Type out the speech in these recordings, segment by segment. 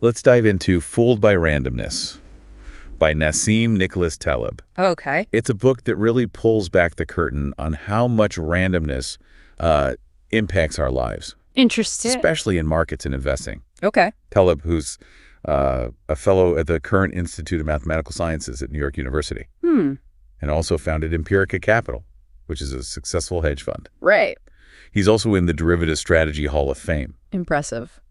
Let's dive into Fooled by Randomness by Nassim Nicholas Taleb. Okay. It's a book that really pulls back the curtain on how much randomness impacts our lives, Interesting. especially in markets and investing. Okay. Taleb, who's a fellow at the current Institute of Mathematical Sciences at New York University, and also founded Empirica Capital, which is a successful hedge fund. Right. He's also in the Derivative Strategy Hall of Fame. Impressive.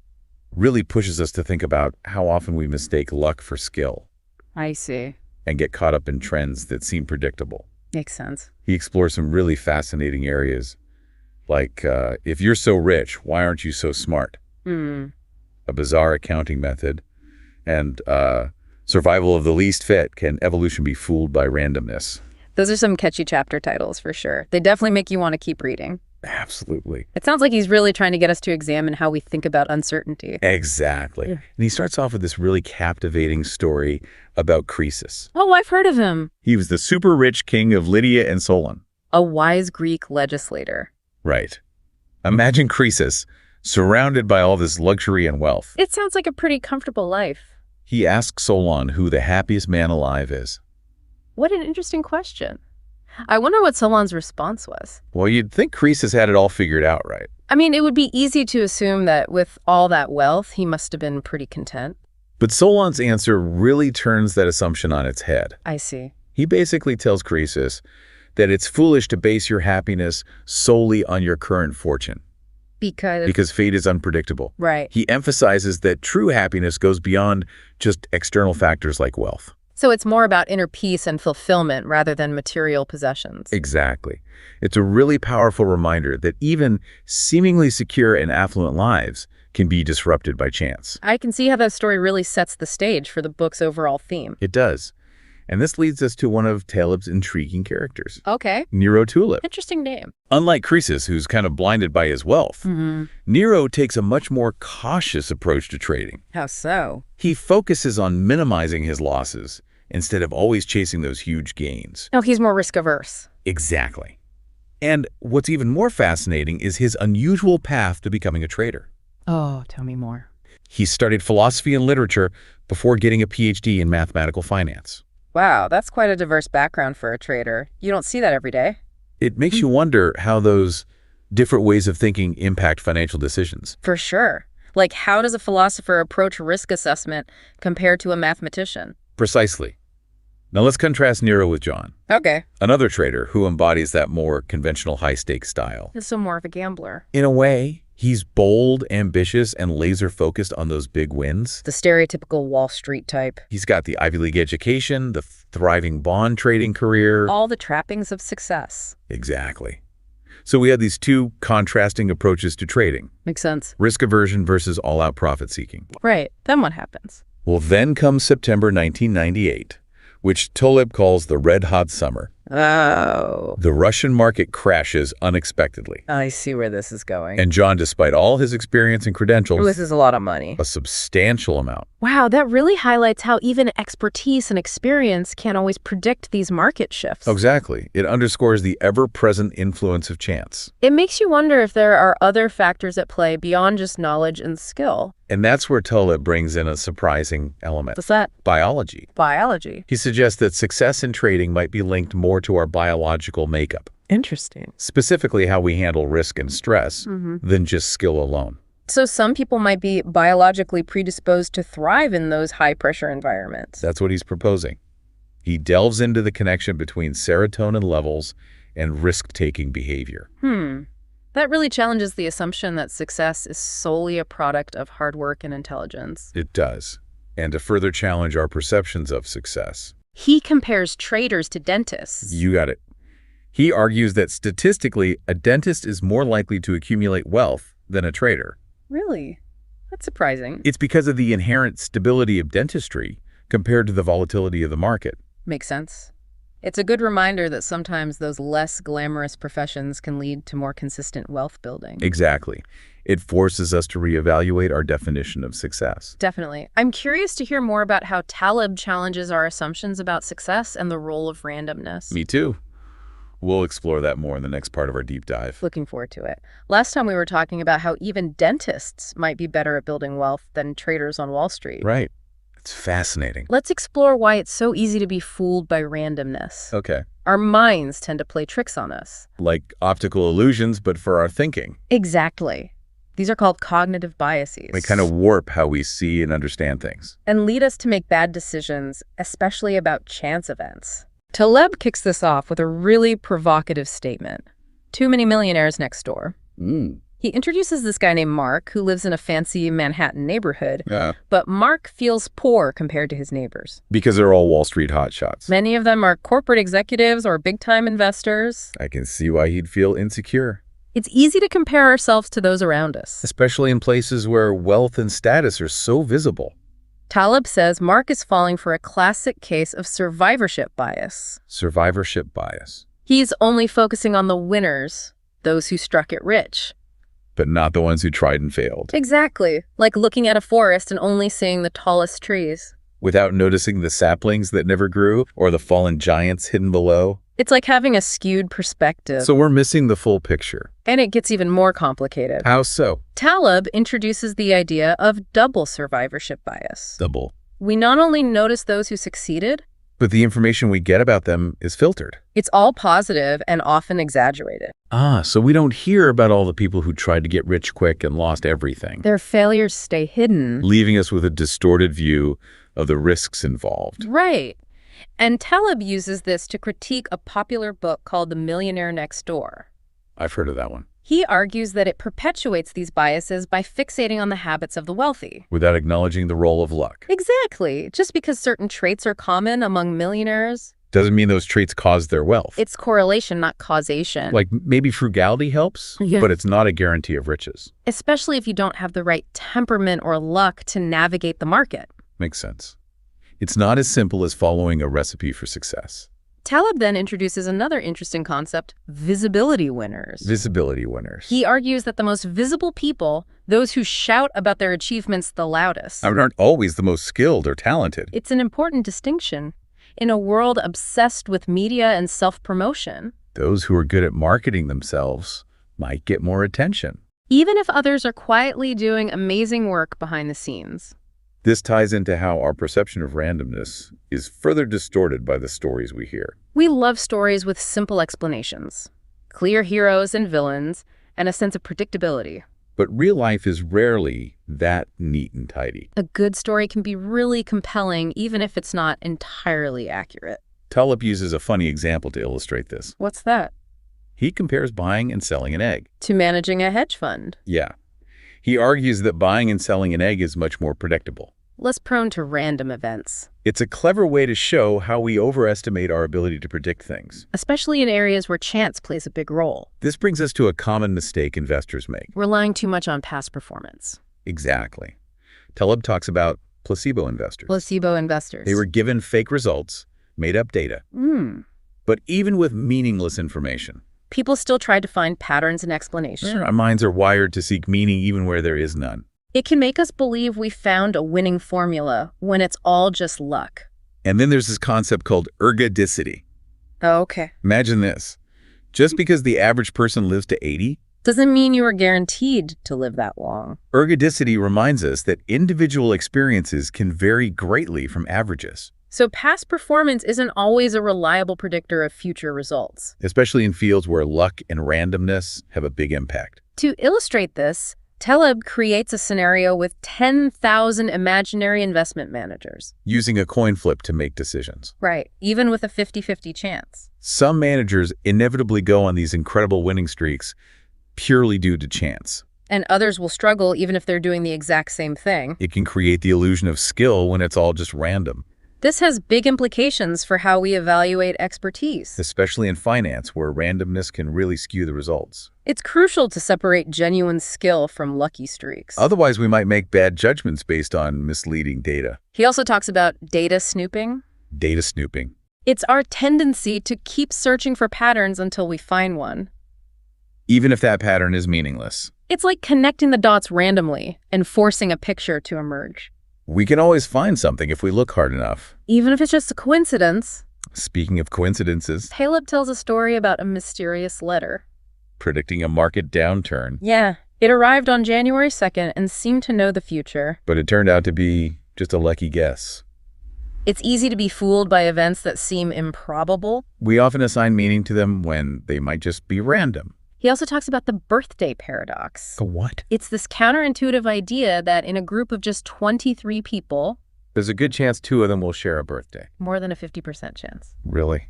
Really pushes us to think about how often we mistake luck for skill I see. and get caught up in trends that seem predictable. Makes sense. He explores some really fascinating areas, like if you're so rich, why aren't you so smart? A bizarre accounting method, and survival of the least fit. Can evolution be fooled by randomness? Those are some catchy chapter titles for sure. They definitely make you want to keep reading. Absolutely. It sounds like he's really trying to get us to examine how we think about uncertainty. Exactly. And he starts off with this really captivating story about Croesus. Oh, I've heard of him. He was the super rich king of Lydia and Solon. A wise Greek legislator. Right. Imagine Croesus surrounded by all this luxury and wealth. It sounds like a pretty comfortable life. He asks Solon who the happiest man alive is. What an interesting question. I wonder what Solon's response was. Well, you'd think Croesus had it all figured out, right? I mean, it would be easy to assume that with all that wealth, he must have been pretty content. But Solon's answer really turns that assumption on its head. I see. He basically tells Croesus that it's foolish to base your happiness solely on your current fortune. Because fate is unpredictable. Right. He emphasizes that true happiness goes beyond just external factors like wealth. So it's more about inner peace and fulfillment rather than material possessions. Exactly. It's a really powerful reminder that even seemingly secure and affluent lives can be disrupted by chance. I can see how that story really sets the stage for the book's overall theme. It does. And this leads us to one of Taleb's intriguing characters. Okay. Nero Tulip. Interesting name. Unlike Croesus, who's kind of blinded by his wealth, Nero takes a much more cautious approach to trading. How so? He focuses on minimizing his losses instead of always chasing those huge gains. Oh, he's more risk-averse. Exactly. And what's even more fascinating is his unusual path to becoming a trader. Oh, tell me more. He studied philosophy and literature before getting a PhD in mathematical finance. Wow, that's quite a diverse background for a trader. You don't see that every day. It makes you wonder how those different ways of thinking impact financial decisions. For sure. Like, how does a philosopher approach risk assessment compared to a mathematician? Precisely. Now let's contrast Nero with John, Okay. another trader who embodies that more conventional high-stakes style. So more of a gambler. In a way, he's bold, ambitious, and laser-focused on those big wins. The stereotypical Wall Street type. He's got the Ivy League education, the thriving bond trading career. All the trappings of success. Exactly. So we have these two contrasting approaches to trading. Makes sense. Risk aversion versus all-out profit-seeking. Right. Then what happens? Well, then comes September 1998, which Taleb calls the red-hot summer. Oh. The Russian market crashes unexpectedly. I see where this is going. And John, despite all his experience and credentials, This is a lot of money. a substantial amount. Wow, that really highlights how even expertise and experience can't always predict these market shifts. Exactly. It underscores the ever-present influence of chance. It makes you wonder if there are other factors at play beyond just knowledge and skill. And that's where Taleb brings in a surprising element. What's that? Biology. Biology. He suggests that success in trading might be linked more to our biological makeup, Interesting. specifically how we handle risk and stress, than just skill alone. So some people might be biologically predisposed to thrive in those high-pressure environments. That's what he's proposing. He delves into the connection between serotonin levels and risk-taking behavior. That really challenges the assumption that success is solely a product of hard work and intelligence. It does. And to further challenge our perceptions of success. He compares traders to dentists. You got it. He argues that statistically, a dentist is more likely to accumulate wealth than a trader. Really? That's surprising. It's because of the inherent stability of dentistry compared to the volatility of the market. Makes sense. It's a good reminder that sometimes those less glamorous professions can lead to more consistent wealth building. Exactly. It forces us to reevaluate our definition of success. Definitely. I'm curious to hear more about how Taleb challenges our assumptions about success and the role of randomness. Me too. We'll explore that more in the next part of our deep dive. Looking forward to it. Last time we were talking about how even dentists might be better at building wealth than traders on Wall Street. Right. It's fascinating. Let's explore why it's so easy to be fooled by randomness. Okay. Our minds tend to play tricks on us. Like optical illusions, but for our thinking. Exactly. These are called cognitive biases. They kind of warp how we see and understand things. And lead us to make bad decisions, especially about chance events. Taleb kicks this off with a really provocative statement. Too many millionaires next door. He introduces this guy named Mark, who lives in a fancy Manhattan neighborhood. Yeah. But Mark feels poor compared to his neighbors. Because they're all Wall Street hotshots. Many of them are corporate executives or big-time investors. I can see why he'd feel insecure. It's easy to compare ourselves to those around us. Especially in places where wealth and status are so visible. Taleb says Mark is falling for a classic case of survivorship bias. Survivorship bias. He's only focusing on the winners, those who struck it rich. But not the ones who tried and failed. Exactly. Like looking at a forest and only seeing the tallest trees. Without noticing the saplings that never grew or the fallen giants hidden below. It's like having a skewed perspective. So we're missing the full picture. And it gets even more complicated. How so? Taleb introduces the idea of double survivorship bias. Double. We not only notice those who succeeded, But the information we get about them is filtered. it's all positive and often exaggerated. So we don't hear about all the people who tried to get rich quick and lost everything, Their failures stay hidden. leaving us with a distorted view of the risks involved. Right. And Taleb uses this to critique a popular book called The Millionaire Next Door. I've heard of that one. He argues that it perpetuates these biases by fixating on the habits of the wealthy. Without acknowledging the role of luck. Exactly. Just because certain traits are common among millionaires, Doesn't mean those traits caused their wealth. it's correlation, not causation. Like maybe frugality helps, Yeah. but it's not a guarantee of riches. Especially if you don't have the right temperament or luck to navigate the market. Makes sense. It's not as simple as following a recipe for success. Taleb then introduces another interesting concept, visibility winners. Visibility winners. He argues that the most visible people, those who shout about their achievements the loudest, aren't always the most skilled or talented. it's an important distinction. In a world obsessed with media and self-promotion, Those who are good at marketing themselves might get more attention. even if others are quietly doing amazing work behind the scenes. This ties into how our perception of randomness is further distorted by the stories we hear. We love stories with simple explanations, clear heroes and villains, and a sense of predictability. But real life is rarely that neat and tidy. A good story can be really compelling even if it's not entirely accurate. Taleb uses a funny example to illustrate this. What's that? He compares buying and selling an egg. To managing a hedge fund. Yeah. He argues that buying and selling an egg is much more predictable. Less prone to random events, It's a clever way to show how we overestimate our ability to predict things. especially in areas where chance plays a big role. This brings us to a common mistake investors make. Relying too much on past performance. Exactly. Taleb talks about placebo investors. Placebo investors. They were given fake results, made up data. But even with meaningless information, People still try to find patterns and explanations. our minds are wired to seek meaning even where there is none. It can make us believe we found a winning formula when it's all just luck. And then there's this concept called ergodicity. Oh, okay. Imagine this. Just because the average person lives to 80, Doesn't mean you are guaranteed to live that long. ergodicity reminds us that individual experiences can vary greatly from averages, So past performance isn't always a reliable predictor of future results. especially in fields where luck and randomness have a big impact. To illustrate this, Taleb creates a scenario with 10,000 imaginary investment managers. Using a coin flip to make decisions. Right, even with a 50-50 chance. Some managers inevitably go on these incredible winning streaks purely due to chance. And others will struggle even if they're doing the exact same thing. It can create the illusion of skill when it's all just random, This has big implications for how we evaluate expertise. especially in finance where randomness can really skew the results. It's crucial to separate genuine skill from lucky streaks. Otherwise, we might make bad judgments based on misleading data. He also talks about data snooping. Data snooping. It's our tendency to keep searching for patterns until we find one. Even if that pattern is meaningless. It's like connecting the dots randomly and forcing a picture to emerge. We can always find something if we look hard enough. Even if it's just a coincidence. Speaking of coincidences, Taleb tells a story about a mysterious letter. predicting a market downturn. Yeah, it arrived on January 2nd and seemed to know the future. But it turned out to be just a lucky guess. It's easy to be fooled by events that seem improbable. We often assign meaning to them when they might just be random. He also talks about the birthday paradox. A what? It's this counterintuitive idea that in a group of just 23 people, There's a good chance 2 of them will share a birthday. more than a 50% chance. Really?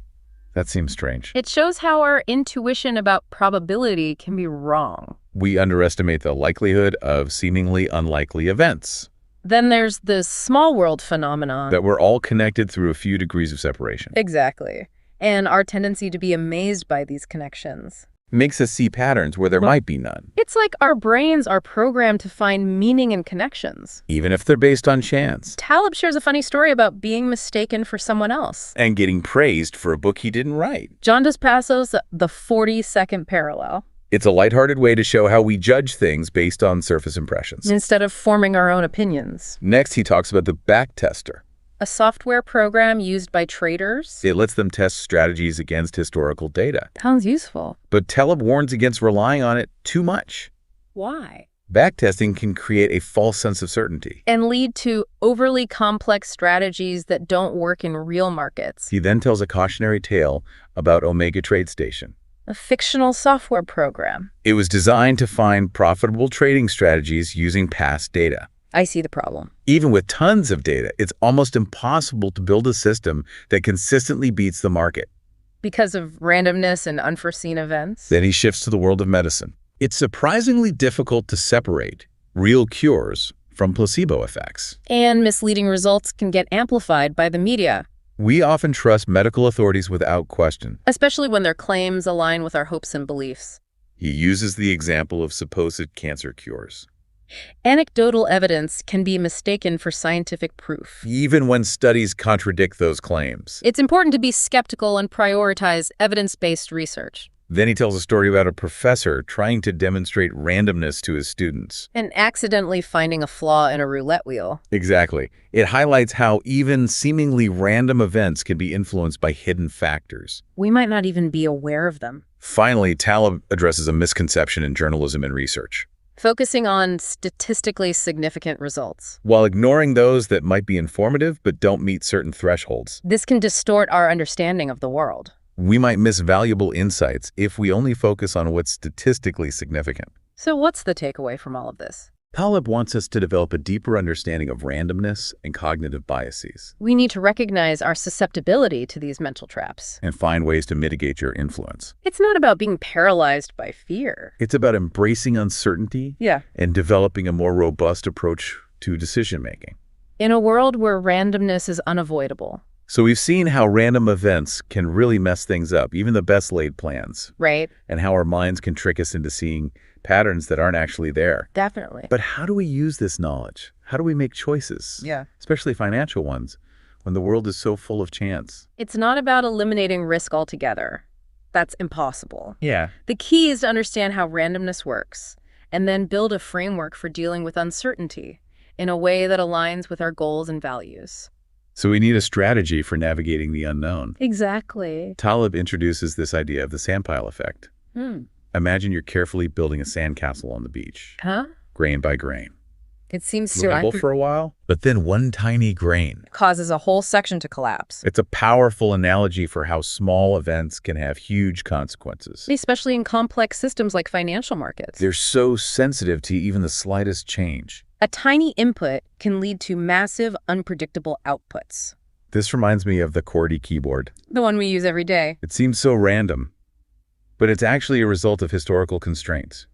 That seems strange. It shows how our intuition about probability can be wrong. We underestimate the likelihood of seemingly unlikely events. Then there's the small world phenomenon. That we're all connected through a few degrees of separation. Exactly. And our tendency to be amazed by these connections. Makes us see patterns where there might be none, It's like our brains are programmed to find meaning in connections. even if they're based on chance. Taleb shares a funny story about being mistaken for someone else. And getting praised for a book he didn't write. John Dos Passos' The 42nd Parallel. It's a lighthearted way to show how we judge things based on surface impressions. Instead of forming our own opinions. Next, he talks about the backtester. A software program used by traders. It lets them test strategies against historical data. Sounds useful. But Taleb warns against relying on it too much. Why? Backtesting can create a false sense of certainty. And lead to overly complex strategies that don't work in real markets. He then tells a cautionary tale about Omega Trade Station. A fictional software program. It was designed to find profitable trading strategies using past data. I see the problem. Even with tons of data, it's almost impossible to build a system that consistently beats the market. Because of randomness and unforeseen events. Then he shifts to the world of medicine. It's surprisingly difficult to separate real cures from placebo effects. And misleading results can get amplified by the media. We often trust medical authorities without question. Especially when their claims align with our hopes and beliefs. He uses the example of supposed cancer cures. Anecdotal evidence can be mistaken for scientific proof. Even when studies contradict those claims. It's important to be skeptical and prioritize evidence-based research. Then he tells a story about a professor trying to demonstrate randomness to his students. And accidentally finding a flaw in a roulette wheel. Exactly. It highlights how even seemingly random events can be influenced by hidden factors. We might not even be aware of them. Finally, Taleb addresses a misconception in journalism and research. Focusing on statistically significant results. While ignoring those that might be informative but don't meet certain thresholds. This can distort our understanding of the world. We might miss valuable insights if we only focus on what's statistically significant. So what's the takeaway from all of this? Taleb wants us to develop a deeper understanding of randomness and cognitive biases. We need to recognize our susceptibility to these mental traps. And find ways to mitigate your influence. It's not about being paralyzed by fear. It's about embracing uncertainty and developing a more robust approach to decision-making. In a world where randomness is unavoidable. So we've seen how random events can really mess things up, even the best laid plans. Right. And how our minds can trick us into seeing patterns that aren't actually there. Definitely. But how do we use this knowledge? How do we make choices? Especially financial ones, when the world is so full of chance. It's not about eliminating risk altogether. That's impossible. Yeah. The key is to understand how randomness works, and then build a framework for dealing with uncertainty in a way that aligns with our goals and values. So we need a strategy for navigating the unknown. Exactly. Taleb introduces this idea of the sandpile effect. Imagine you're carefully building a sandcastle on the beach. Grain by grain. It seems Stable for a while, but then one tiny grain causes a whole section to collapse. It's a powerful analogy for how small events can have huge consequences. Especially in complex systems like financial markets. They're so sensitive to even the slightest change. A tiny input can lead to massive, unpredictable outputs. This reminds me of the QWERTY keyboard. The one we use every day. It seems so random, but it's actually a result of historical constraints.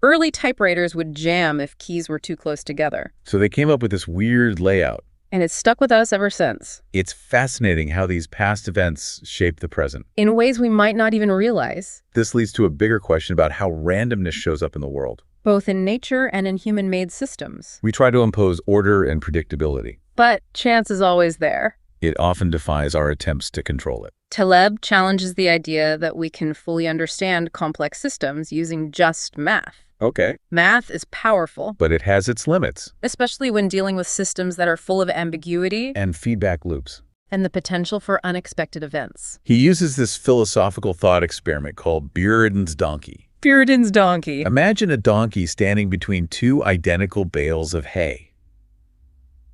Early typewriters would jam if keys were too close together. So they came up with this weird layout. And it's stuck with us ever since. It's fascinating how these past events shape the present. In ways we might not even realize. This leads to a bigger question about how randomness shows up in the world. Both in nature and in human-made systems. We try to impose order and predictability. But chance is always there. It often defies our attempts to control it. Taleb challenges the idea that we can fully understand complex systems using just math. Okay. Math is powerful. But it has its limits. Especially when dealing with systems that are full of ambiguity and feedback loops. and the potential for unexpected events. He uses this philosophical thought experiment called Buridan's donkey. Buridan's donkey. Imagine a donkey standing between two identical bales of hay.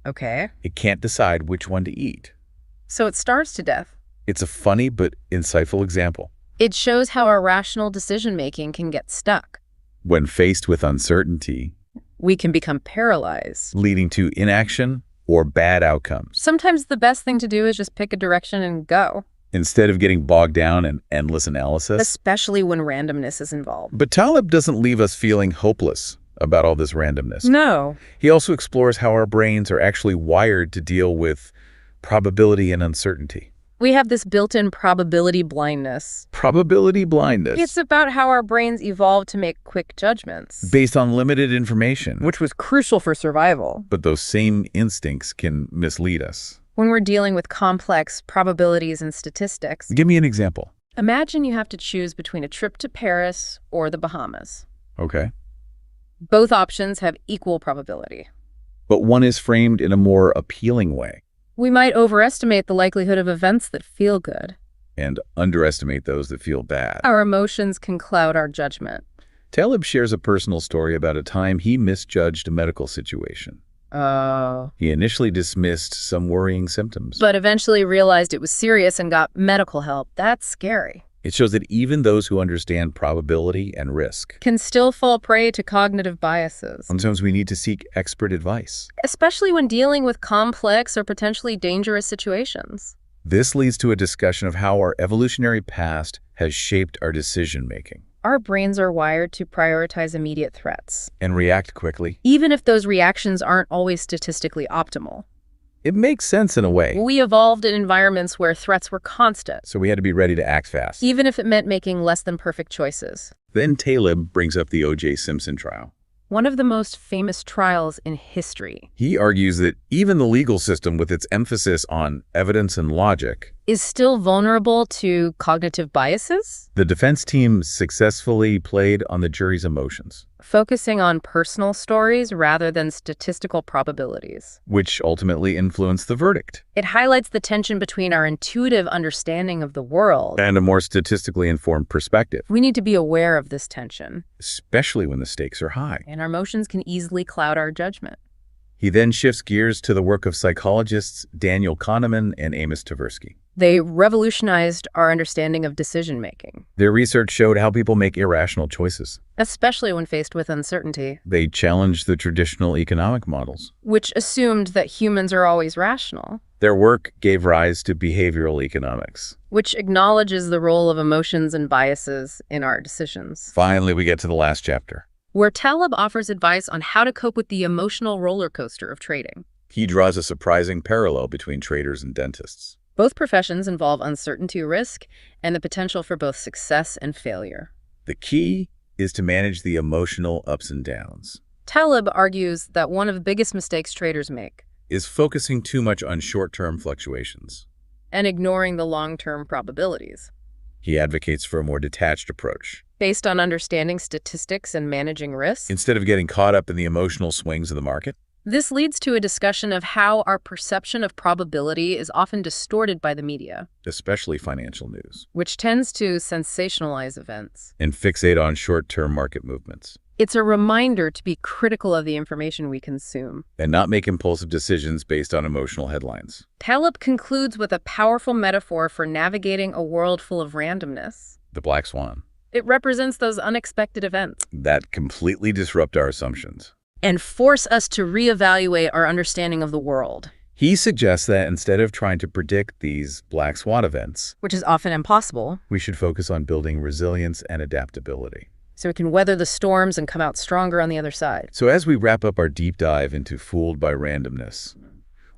Okay. It can't decide which one to eat. So it starves to death. It's a funny but insightful example. It shows how our rational decision-making can get stuck. When faced with uncertainty, We can become paralyzed. leading to inaction or bad outcomes, Sometimes the best thing to do is just pick a direction and go, instead of getting bogged down in endless analysis. especially when randomness is involved. But Taleb doesn't leave us feeling hopeless about all this randomness. No. He also explores how our brains are actually wired to deal with probability and uncertainty. We have this built-in probability blindness. Probability blindness, It's about how our brains evolved to make quick judgments, based on limited information. which was crucial for survival. But those same instincts can mislead us. When we're dealing with complex probabilities and statistics, Give me an example. imagine you have to choose between a trip to Paris or the Bahamas. Okay. Both options have equal probability. But one is framed in a more appealing way We might overestimate the likelihood of events that feel good. and underestimate those that feel bad. Our emotions can cloud our judgment. Taleb shares a personal story about a time he misjudged a medical situation. Oh. He initially dismissed some worrying symptoms. But eventually realized it was serious and got medical help. That's scary. It shows that even those who understand probability and risk, Can still fall prey to cognitive biases, sometimes we need to seek expert advice. especially when dealing with complex or potentially dangerous situations. This leads to a discussion of how our evolutionary past has shaped our decision-making Our brains are wired to prioritize immediate threats, and react quickly. even if those reactions aren't always statistically optimal. It makes sense in a way, We evolved in environments where threats were constant, so we had to be ready to act fast. even if it meant making less than perfect choices. Then Taleb brings up the O.J. Simpson trial. One of the most famous trials in history He argues that even the legal system, with its emphasis on evidence and logic, is still vulnerable to cognitive biases, the defense team successfully played on the jury's emotions, focusing on personal stories rather than statistical probabilities. which ultimately influenced the verdict, It highlights the tension between our intuitive understanding of the world. and a more statistically informed perspective, We need to be aware of this tension, especially when the stakes are high. and our emotions can easily cloud our judgment. He then shifts gears to the work of psychologists Daniel Kahneman and Amos Tversky. They revolutionized our understanding of decision-making, Their research showed how people make irrational choices. especially when faced with uncertainty, They challenged the traditional economic models. which assumed that humans are always rational, Their work gave rise to behavioral economics. which acknowledges the role of emotions and biases in our decisions. Finally, we get to the last chapter. Where Taleb offers advice on how to cope with the emotional roller coaster of trading. He draws a surprising parallel between traders and dentists. Both professions involve uncertainty, risk, and the potential for both success and failure. The key is to manage the emotional ups and downs, Taleb argues that one of the biggest mistakes traders make, is focusing too much on short-term fluctuations. and ignoring the long-term probabilities. He advocates for a more detached approach. Based on understanding statistics and managing risk, Instead of getting caught up in the emotional swings of the market, this leads to a discussion of how our perception of probability is often distorted by the media, especially financial news, which tends to sensationalize events. and fixate on short-term market movements, It's a reminder to be critical of the information we consume. and not make impulsive decisions based on emotional headlines. Taleb concludes with a powerful metaphor for navigating a world full of randomness. The black swan. It represents those unexpected events That completely disrupt our assumptions. and force us to reevaluate our understanding of the world, He suggests that instead of trying to predict these black swan events, which is often impossible, we should focus on building resilience and adaptability. so we can weather the storms and come out stronger on the other side. So as we wrap up our deep dive into Fooled by Randomness,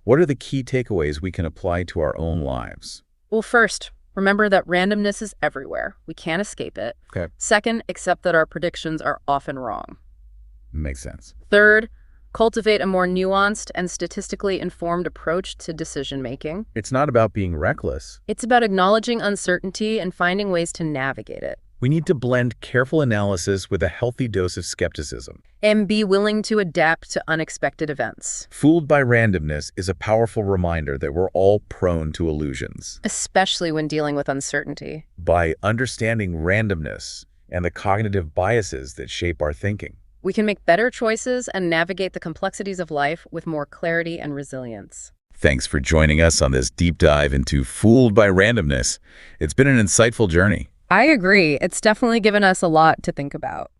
what are the key takeaways we can apply to our own lives? Well, first, remember that randomness is everywhere. We can't escape it. Okay. Second, accept that our predictions are often wrong. Makes sense. Third, cultivate a more nuanced and statistically informed approach to decision-making. It's not about being reckless. It's about acknowledging uncertainty and finding ways to navigate it. We need to blend careful analysis with a healthy dose of skepticism. And be willing to adapt to unexpected events. Fooled by randomness is a powerful reminder that we're all prone to illusions. Especially when dealing with uncertainty. By understanding randomness and the cognitive biases that shape our thinking, we can make better choices and navigate the complexities of life with more clarity and resilience. Thanks for joining us on this deep dive into Fooled by Randomness. It's been an insightful journey. I agree. It's definitely given us a lot to think about.